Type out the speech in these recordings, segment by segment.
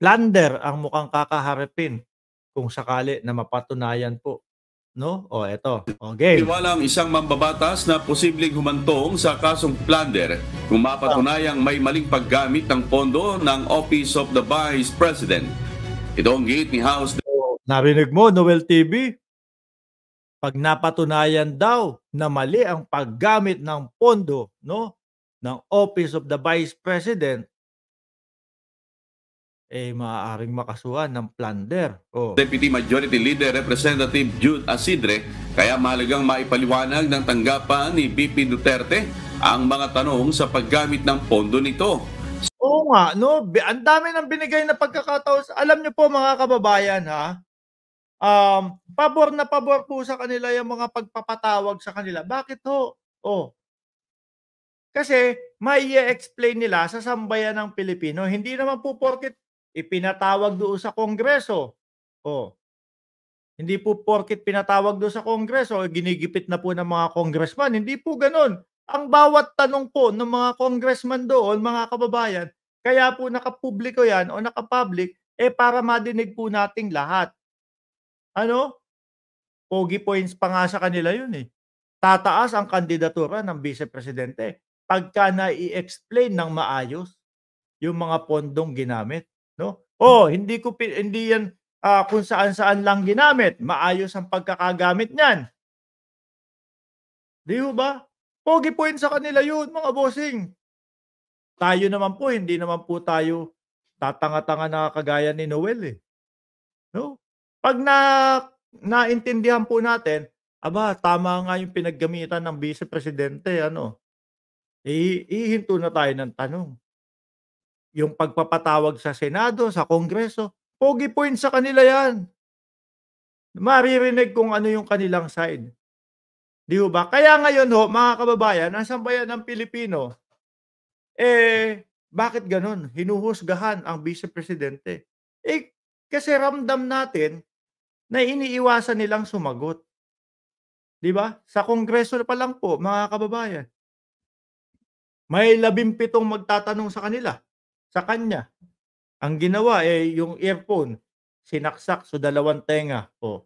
plunder ang mukhang kakaharapin kung sakali na mapatunayan po, 'no? O eto, o game. Tiwala ang isang mambabatas na posibleng humantong sa kasong plunder kung Ah, mapatunayang may maling paggamit ng pondo ng Office of the Vice President. Ito ang gate ni House. narinig mo, Noel TV? 'Pag napatunayan daw na mali ang paggamit ng pondo, 'no, ng Office of the Vice President, maaaring makasuhan ng plunder. Oh, Deputy Majority Leader Representative Jude Asidre, kaya mahalagang maipaliwanag ng tanggapan ni BP Duterte ang mga tanong sa paggamit ng pondo nito. oo nga 'no, ang dami ng binigay na pagkakataon alam niyo po mga kababayan, ha, pabor na pabor po sa kanila yung mga pagpapatawag sa kanila. Bakit ho? Oh, kasi mai-e-explain nila sa sambayan ng Pilipino. Hindi naman po porket ipinatawag doon sa Kongreso, oh, hindi po porket pinatawag doon sa Kongreso, ginigipit na po ng mga congressman, hindi po gano'n. Ang bawat tanong po ng mga congressman doon, mga kababayan, kaya po nakapubliko 'yan o naka-public, para madinig po nating lahat. Ano, pogi points pa nga sa kanila 'yun, eh. Tataas ang kandidatura ng Vice Presidente pagka nai-explain ng maayos yung mga pondong ginamit, 'no? Oh, hindi 'yan, kung saan-saan lang ginamit, maayos ang pagkakagamit niyan, 'di ho ba? Pogi point sa kanila 'yun, mga bossing. Tayo naman po, hindi naman po tayo tatanga-tanga na kagaya ni Noel, eh, 'no? 'Pag naintindihan po natin, aba, tama nga yung pinaggamitan ng Vice Presidente ano, hihinto na tayo ng tanong. Yung pagpapatawag sa Senado, sa Kongreso, pogi point sa kanila 'yan. Maririnig kung ano yung kanilang side, 'di ho ba? Kaya ngayon ho, mga kababayan, ang sambayan ng Pilipino, bakit gano'n? Hinuhusgahan ang Vice Presidente. Kasi ramdam natin na iniiwasan nilang sumagot, 'di ba? Sa Kongreso pa lang po, mga kababayan, may 17 magtatanong sa kanila, sa kanya. Ang ginawa, yung earphone, sinaksak sa dalawang tenga, oh.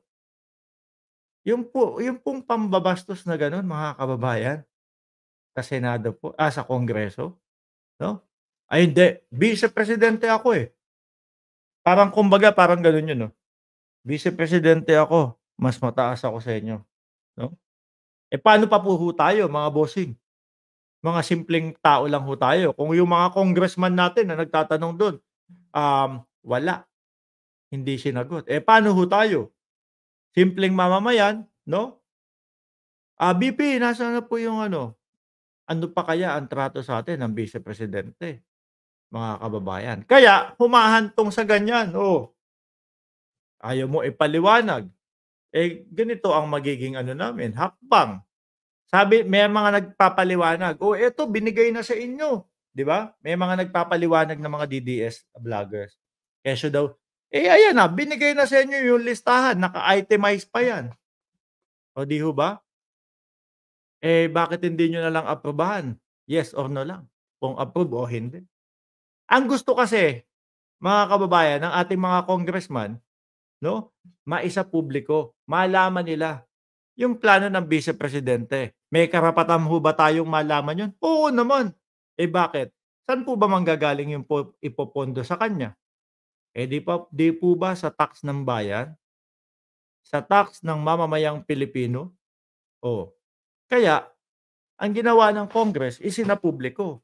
Yung pong pambabastos na gano'n, mga kababayan, sa Senado po, sa Kongreso, 'no? Ay hindi, Vice Presidente ako, eh. Parang kumbaga parang gano'n 'yun, 'no? Vice Presidente ako, mas mataas ako sa inyo, 'no? Paano pa po ho tayo, mga bossing? Mga simpleng tao lang ho tayo. Kung yung mga congressman natin na nagtatanong do'n, wala, hindi sinagot. Paano ho tayo? Simpleng mamamayan, 'no? "BP, nasaan na po yung ano pa kaya ang trato sa atin ng Vice Presidente?" Mga kababayan. Kaya humahantong sa ganyan, oh, ayaw mo ipaliwanag, ganito ang magiging ano namin, hakbang. Sabi may mga nagpapaliwanag, "Oh, eto binigay na sa inyo." 'Di ba? May mga nagpapaliwanag na mga DDS vloggers. Kesyo daw, ayan na, binigay na sa inyo yung listahan, naka-itemize pa yan. O 'di ho ba? Bakit hindi niyo na lang aprubahan? Yes or no lang, kung approve o hindi. Ang gusto kasi, mga kababayan, ng ating mga congressman, 'no, maisapubliko, malaman nila yung plano ng Vice Presidente. May karapatan ho ba tayong malaman yun? Oo naman. Bakit? Saan po ba manggagaling yung ipopondo sa kanya? 'Di po ba sa tax ng bayan? Sa tax ng mamamayang Pilipino? Oh, kaya ang ginawa ng Congress isinapubliko.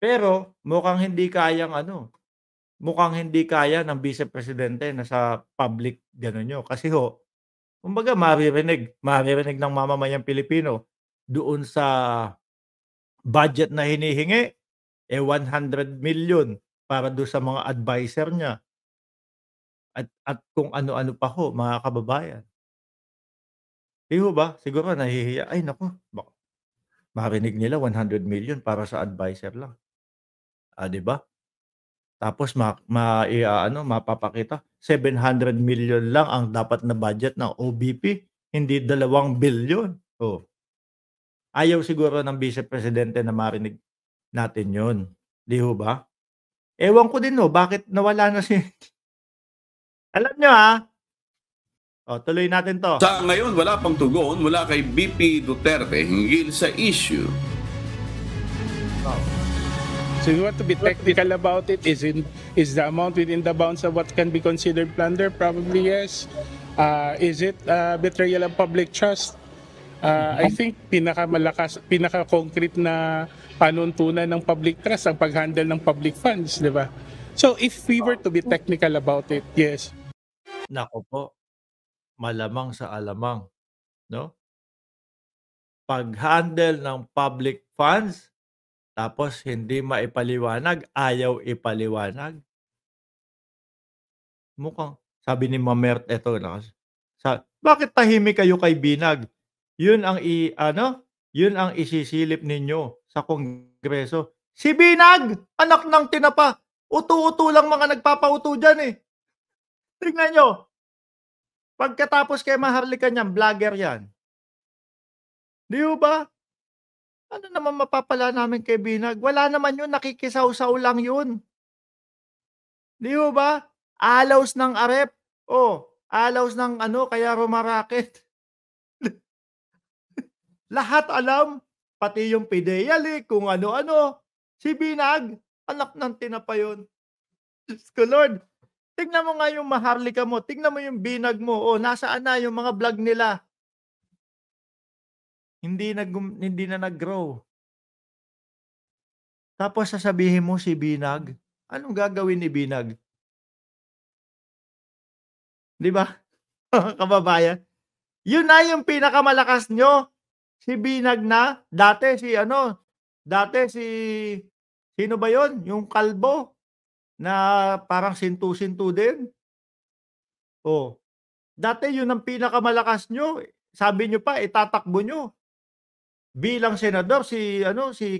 Pero mukhang hindi kaya ng Vice Presidente na sa public gano'n 'yon. Kasi ho, kumbaga maririnig ng mamamayang Pilipino doon sa budget na hinihingi, 100 million para do'n sa mga adviser niya at kung ano-ano pa ho, mga kababayan. 'Di ho ba? Siguro nahihiya, "Ay naku, baka marinig nila 100 million para sa adviser lang." 'Di ba? Tapos mapapakita 700 million lang ang dapat na budget ng OBP, hindi 2 billion. Oh, ayaw siguro ng Vice Presidente na marinig natin 'yun, 'di ho ba? Ewan ko din bakit nawala na si alam niyo, tuloy natin 'to. Sa ngayon, wala pang tugon mula kay BP Duterte hinggil sa issue. Oh, So you want to be technical about it? Is the amount within the bounds of what can be considered plunder? Probably yes. Is it betrayal of public trust? I think pinaka-concrete na panuntunan ng public trust ang pag-handle ng public funds, di ba? So if we were to be technical about it, yes. naku po, malamang sa alamang, 'no? Pag-handle ng public funds, tapos hindi maipaliwanag, ayaw ipaliwanag. Mukhang sabi ni Ma'am Mert eto bakit tahimik kayo kay Binag? Yun ang yun ang isisilip ninyo sa Kongreso. Si Binag, anak ng tinapa, uto-uto lang mga nagpapauto diyan, eh. Tingnan niyo, pagkatapos kay Maharlika niyan, vlogger 'yan. 'Di ho ba? Ano naman mapapala namin kay Binag? Wala naman yun, nakikisawsaw lang yun. 'Di ho ba? Alaws ng arep, alaws ng kaya rumaraket. Lahat alam, pati yung PIDEA kung ano-ano. Si Binag, anak ng tinapa yun. Diyos ko Lord, tignan mo nga yung Maharlika mo, tignan mo yung Binag mo, nasaan na yung mga vlog nila? Hindi na nag-grow. Tapos sasabihin mo si Binag, anong gagawin ni Binag? 'Di ba? Mga kababayan, yun na yung pinakamalakas nyo. Si Binag na, dati si sino ba yun? Yung kalbo na parang sintu-sintu din. Dati yun ang pinakamalakas nyo. Sabi nyo pa, itatakbo nyo. Bilang senador si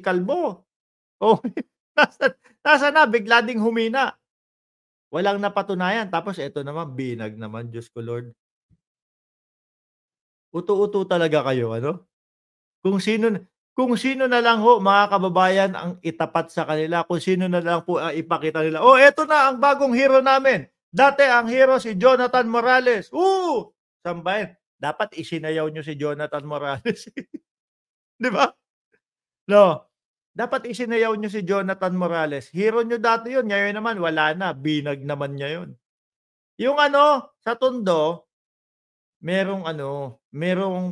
kalbo. Nasa na, bigla ding humina. Walang napatunayan. Tapos eto naman, Binag naman, Diyos ko Lord. Uto-uto talaga kayo, Kung sino na lang ho, mga kababayan, ang itapat sa kanila, kung sino na lang po ang ipakita nila, eto na ang bagong hero namin. Dati ang hero si Jonathan Morales. Sambahin. Dapat isinayaw nyo si Jonathan Morales. 'Di ba? No. Dapat isinayaw nyo si Jonathan Morales. Hero nyo dati yun. Ngayon naman, wala na. Binag naman niya yun. Yung sa Tondo, merong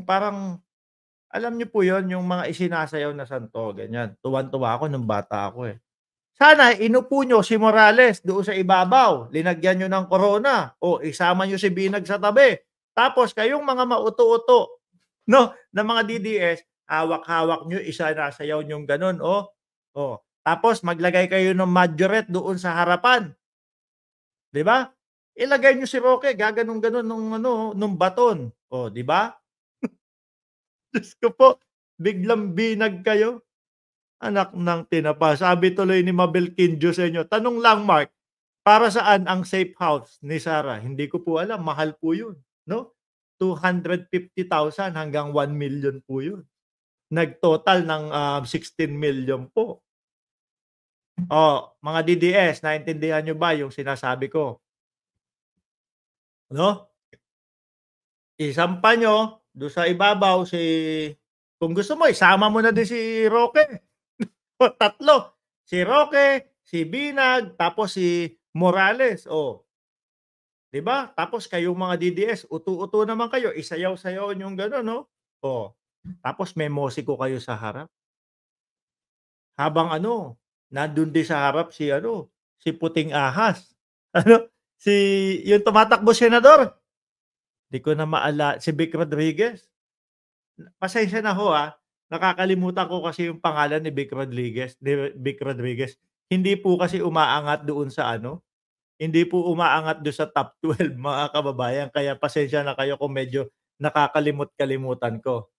parang, alam niyo po yon yung mga isinasayaw na santo, ganyan. Tuwan-tuwa ako nung bata ako, eh. Sana inupo nyo si Morales doon sa ibabaw, linagyan nyo ng korona, isama nyo si Binag sa tabi. Tapos kayong mga mauto-uto, na mga DDS, hawak-hawak nyo, isinasayaw nyong ganun, Tapos maglagay kayo ng majorette doon sa harapan. 'Di ba? Ilagay nyo si Roque, gaganon-ganon nung baton. 'Di ba? Diyos ko po, biglang Binag kayo. Anak ng tinapa. Sabi tuloy ni Mabel Quinjo sa inyo, tanong lang Mark, para saan ang safe house ni Sarah? Hindi ko po alam, mahal po yun. 250,000 hanggang 1 million po yun. Nag-total ng 16 million po. Mga DDS, naintindihan nyo ba yung sinasabi ko? Isampa nyo doon sa ibabaw kung gusto mo, isama mo na din si Roque. Tatlo. Si Roque, si Binag, tapos si Morales. 'Di ba? Tapos kayong mga DDS, uto-uto naman kayo, isayaw-sayaw yung gano'n, Tapos may musiko kayo sa harap. Habang nandun din sa harap si Puting Ahas. Yung tumatakbo senador. Di ko na si Vic Rodriguez. Pasensya na ho, nakakalimutan ko kasi yung pangalan ni Vic Rodriguez. Hindi po kasi umaangat doon sa hindi po umaangat doon sa top 12 mga kababayan. Kaya pasensya na kayo kung medyo nakakalimot-kalimutan ko.